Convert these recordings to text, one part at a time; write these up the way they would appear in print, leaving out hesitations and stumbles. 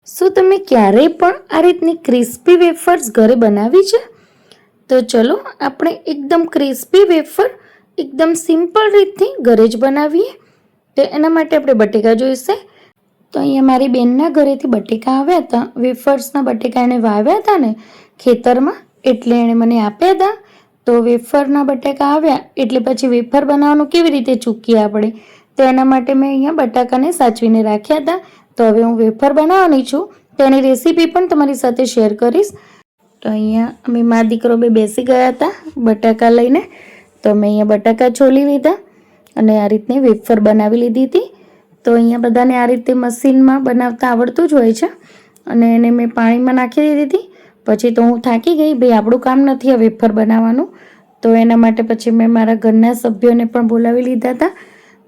શું તમે ક્યારેય પણ આ રીતની ક્રિસ્પી વેફર્સ ઘરે બનાવી છે? તો ચલો આપણે એકદમ ક્રિસ્પી વેફર એકદમ સિમ્પલ રીતથી ઘરે જ બનાવીએ. તો એના માટે આપણે બટેકા જોઈશે. તો અહીંયા મારી બેનના ઘરેથી બટેકા આવ્યા હતા. વેફર્સના બટેકા એણે વાવ્યા હતા ને ખેતરમાં, એટલે એણે મને આપ્યા હતા. તો વેફરના બટાકા આવ્યા એટલે પછી વેફર બનાવવાનું કેવી રીતે ચૂકીએ આપણે? તો એના માટે મેં અહીંયા બટાકાને સાચવીને રાખ્યા હતા. તો હવે હું વેફર બનાવવાની છું, તો એની રેસીપી પણ તમારી સાથે શેર કરીશ. તો અહીંયા અમે મા દીકરો બે બેસી ગયા હતા બટાકા લઈને. તો મેં અહીંયા બટાકા છોલી લીધા અને આ રીતની વેફર બનાવી લીધી હતી. તો અહીંયા બધાને આ રીતે મશીનમાં બનાવતા આવડતું જ હોય છે. અને એને મેં પાણીમાં નાખી દીધી હતી. પછી તો હું થાકી ગઈ, ભાઈ આપણું કામ નથી આ વેફર બનાવવાનું. તો એના માટે પછી મેં મારા ઘરના સભ્યોને પણ બોલાવી લીધા હતા.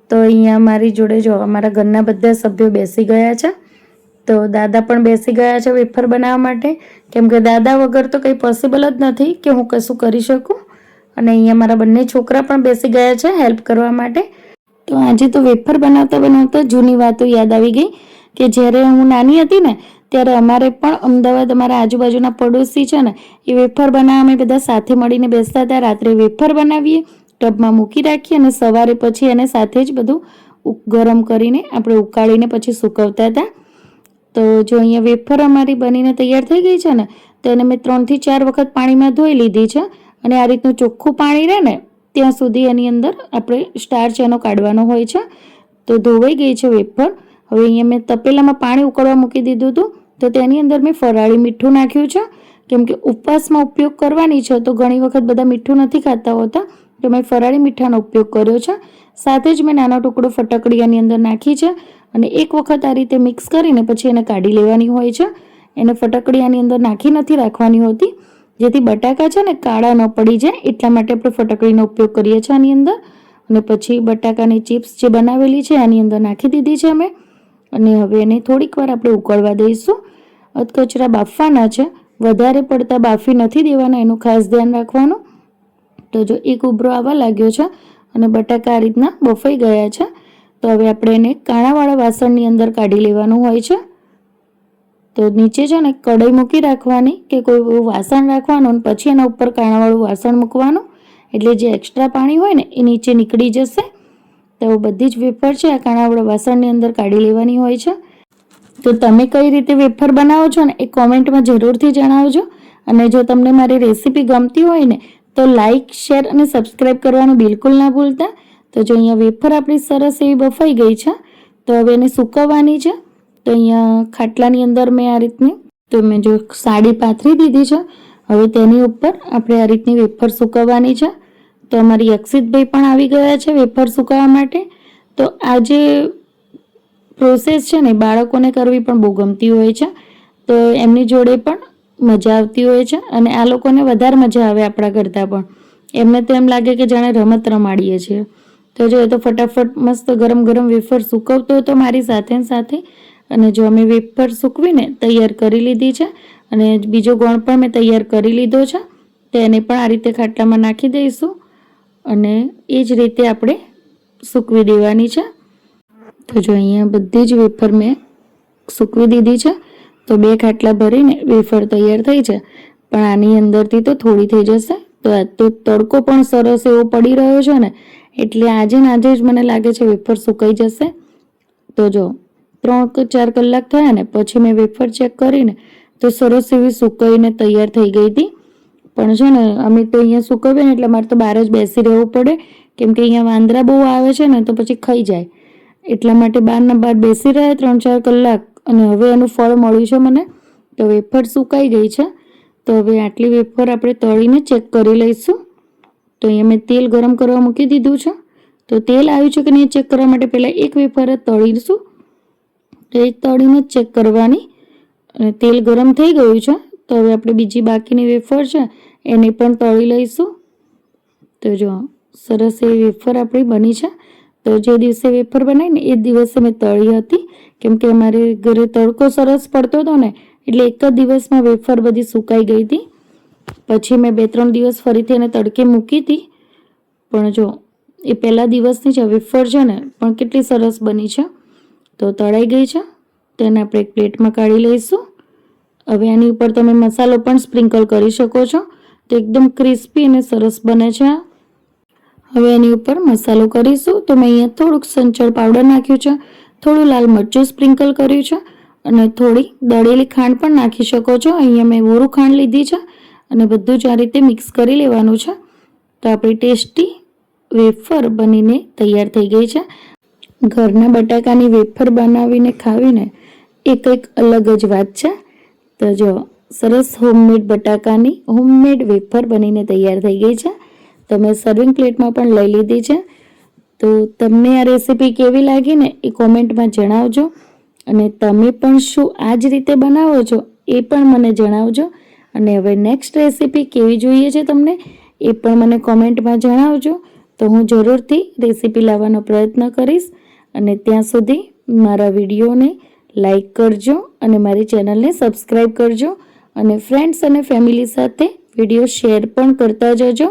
તો અહીંયા મારી જોડે જો અમારા ઘરના બધા સભ્યો બેસી ગયા છે. તો દાદા પણ બેસી ગયા છે વેફર બનાવવા માટે, કેમ કે દાદા વગર તો કંઈ પોસિબલ જ નથી કે હું કશું કરી શકું. અને અહીંયા મારા બંને છોકરા પણ બેસી ગયા છે હેલ્પ કરવા માટે. તો આજે તો વેફર બનાવતા બનાવતા જૂની વાતો યાદ આવી ગઈ કે જ્યારે હું નાની હતી ને ત્યારે અમારે પણ અમદાવાદ અમારા આજુબાજુના પડોશી છે ને એ વેફર બનાવવા અમે બધા સાથે મળીને બેસતા હતા. રાત્રે વેફર બનાવીએ, ટબમાં મૂકી રાખીએ અને સવારે પછી એને સાથે જ બધું ગરમ કરીને આપણે ઉકાળીને પછી સૂકવતા હતા. તો જો અહીંયા વેફર અમારી બનીને તૈયાર થઈ ગઈ છે ને, તો એને મેં 3 થી 4 વખત પાણીમાં ધોઈ લીધી છે. અને આ રીતનું ચોખ્ખું પાણી રહે ને ત્યાં સુધી એની અંદર આપણે સ્ટાર્ચ એનો કાઢવાનો હોય છે. તો ધોવાઈ ગઈ છે વેફર. હવે અહીંયા મેં તપેલામાં પાણી ઉકળવા મૂકી દીધું હતું. તો તેની અંદર મેં ફરાળી મીઠું નાખ્યું છે, કેમ કે ઉપવાસમાં ઉપયોગ કરવાની છે તો ઘણી વખત બધા મીઠું નથી ખાતા હોતા. તો મેં ફરાળી મીઠાનો ઉપયોગ કર્યો છે. સાથે જ મેં નાનો ટુકડો ફટકડી એની અંદર નાખી છે. અને એક વખત આ રીતે મિક્સ કરીને પછી એને કાઢી લેવાની હોય છે. એને ફટકડી આની અંદર નાખી નથી રાખવાની હોતી, જેથી બટાકા છે ને કાળા ન પડી જાય. એટલા માટે આપણે ફટકડીનો ઉપયોગ કરીએ છીએ આની અંદર. અને પછી બટાકાની ચિપ્સ જે બનાવેલી છે આની અંદર નાખી દીધી છે અમે. અને હવે એને થોડીક વાર આપણે ઉકળવા દઈશું. અધકચરા બાફવાના છે, વધારે પડતા બાફી નથી દેવાના, એનું ખાસ ધ્યાન રાખવાનું. તો જો એક ઉભરો આવવા લાગ્યો છે અને બટાકા આ રીતના બફાઈ ગયા છે. તો હવે આપણે એને કાણાવાળા વાસણની અંદર કાઢી લેવાનું હોય છે. તો નીચે છે ને કઢાઈ મૂકી રાખવાની કે કોઈ વાસણ રાખવાનું અને પછી એના ઉપર કાણાવાળું વાસણ મૂકવાનું, એટલે જે એક્સ્ટ્રા પાણી હોય ને એ નીચે નીકળી જશે. તો બધી જ વેફર છે આ કાણાવાળા વાસણની અંદર કાઢી લેવાની હોય છે. તો તમે કઈ રીતે વેફર બનાવો છો ને એ કોમેન્ટમાં જરૂરથી જણાવજો. અને જો તમને મારી રેસીપી ગમતી હોય ને તો લાઇક, શેર અને સબસ્ક્રાઈબ કરવાનું બિલકુલ ના ભૂલતા. તો જો અહીંયા વેફર આપણી સરસ એવી બફાઈ ગઈ છે. તો હવે એને સૂકવવાની છે. તો અહીંયા ખાટલાની અંદર મેં આ રીતની મેં જો સાડી પાથરી દીધી છે. હવે તેની ઉપર આપણે આ રીતની વેફર સૂકવવાની છે. તો અમારી અક્ષિતભાઈ પણ આવી ગયા છે વેફર સૂકવવા માટે. તો આ જે પ્રોસેસ છે ને બાળકોને કરવી પણ બહુ ગમતી હોય છે. તો એમની જોડે પણ મજા આવતી હોય છે. અને આ લોકોને વધારે મજા આવે આપણા કરતાં પણ. એમને તો એમ લાગે કે જાણે રમત રમાડીએ છીએ. તો જો એ તો ફટાફટ મસ્ત ગરમ ગરમ વેફર સૂકવતો હતો મારી સાથે સાથે. અને જો અમે વેફર સૂકવીને તૈયાર કરી લીધી છે. અને બીજો ગોળ પણ મેં તૈયાર કરી લીધો છે. તો એને પણ આ રીતે ખાટલામાં નાખી દઈશું અને એ જ રીતે આપણે સૂકવી દેવાની છે. તો જો અહીંયા બધી જ વેફર મેં સૂકવી દીધી છે. તો 2 ખાટલા ભરીને વેફર તૈયાર થઈ છે. પણ આની અંદરથી તો થોડી થઈ જશે. તો આ તો તડકો પણ સરસ એવો પડી રહ્યો છે ને, એટલે આજે ને આજે જ મને લાગે છે વેફર સુકાઈ જશે. તો જો 3 કે 4 કલાક થયા ને પછી મેં વેફર ચેક કરીને તો સરસ એવી સુકાઈને તૈયાર થઈ ગઈ હતી. પણ છે ને અમે તો અહીંયા સુકવીએ ને એટલે મારે તો બહાર જ બેસી રહેવું પડે, કેમ કે અહીંયા વાંદરા બહુ આવે છે ને તો પછી ખાઈ જાય. એટલા માટે બહારના બહાર બેસી રહ્યા 3-4 કલાક. અને હવે એનું ફળ મળ્યું છે મને. તો વેફર સુકાઈ ગઈ છે. તો હવે આટલી વેફર આપણે તળીને ચેક કરી લઈશું. તો અહીંયા મેં તેલ ગરમ કરવા મૂકી દીધું છે. તો તેલ આવ્યું છે કે નહીં ચેક કરવા માટે પહેલાં એક વેફર તળીશું. તો એ તળીને ચેક કરવાની. અને તેલ ગરમ થઈ ગયું છે. તો હવે આપણે બીજી બાકીની વેફર છે એને પણ તળી લઈશું. તો જો સરસ એવી વેફર આપણી બની છે. તો જે દિવસે વેફર બનાવી ને એ દિવસે મેં તળી હતી, કેમ કે અમારે ઘરે તડકો સરસ પડતો હતો ને એટલે એક જ દિવસમાં વેફર બધી સુકાઈ ગઈ હતી. પછી મેં 2-3 દિવસ ફરીથી એને તડકે મૂકી હતી. પણ જો એ પહેલા દિવસની છે વેફર છે ને પણ કેટલી સરસ બની છે. તો તળાઈ ગઈ છે. તેને આપણે એક પ્લેટમાં કાઢી લઈશું. હવે આની ઉપર તમે મસાલો પણ સ્પ્રિંકલ કરી શકો છો, તો એકદમ ક્રિસ્પી અને સરસ બને છે. હવે એની ઉપર મસાલો કરીશું. તો મેં અહીંયા થોડુંક સંચળ પાવડર નાખ્યું છે, થોડું લાલ મરચું સ્પ્રિંકલ કર્યું છે અને થોડી દળેલી ખાંડ પણ નાખી શકો છો. અહીંયા મેં વોરું ખાંડ લીધી છે અને બધું જ આ રીતે મિક્સ કરી લેવાનું છે. તો આપણી ટેસ્ટી વેફર બનીને તૈયાર થઈ ગઈ છે. ઘરના બટાકાની વેફર બનાવીને ખાવીને એ કંઈક અલગ જ વાત છે. તો જો સરસ હોમમેડ બટાકાની હોમમેડ વેફર બનીને તૈયાર થઈ ગઈ છે. તો મેં સર્વિંગ પ્લેટમાં પણ લઈ લીધી છે. તો તમને આ રેસીપી કેવી લાગી ને એ કોમેન્ટમાં જણાવજો, અને તમે પણ શું આ જ રીતે બનાવો છો એ પણ મને જણાવજો. અને હવે નેક્સ્ટ રેસીપી કેવી જોઈએ છે તમને એ પણ મને કોમેન્ટમાં જણાવજો. તો હું જરૂરથી રેસીપી લાવવાનો પ્રયત્ન કરીશ. અને ત્યાં સુધી મારા વિડીયોને લાઈક કરજો અને મારી ચેનલને સબસ્ક્રાઈબ કરજો, અને ફ્રેન્ડ્સ અને ફેમિલી સાથે વિડીયો શેર પણ કરતા જજો,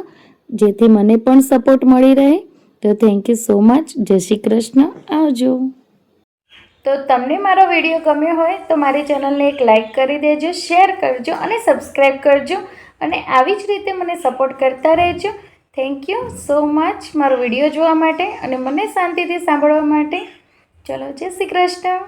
જેથી મને પણ સપોર્ટ મળી રહે. તો થેન્ક યુ સો મચ. જય શ્રી કૃષ્ણ. આવજો. તો તમને મારો વિડીયો ગમ્યો હોય તો મારી ચેનલને એક લાઈક કરી દેજો, શેર કરજો અને સબસ્ક્રાઈબ કરજો, અને આવી જ રીતે મને સપોર્ટ કરતા રહેજો. થેન્ક યુ સો મચ મારો વિડીયો જોવા માટે અને મને શાંતિથી સાંભળવા માટે. ચલો, જય શ્રી કૃષ્ણ.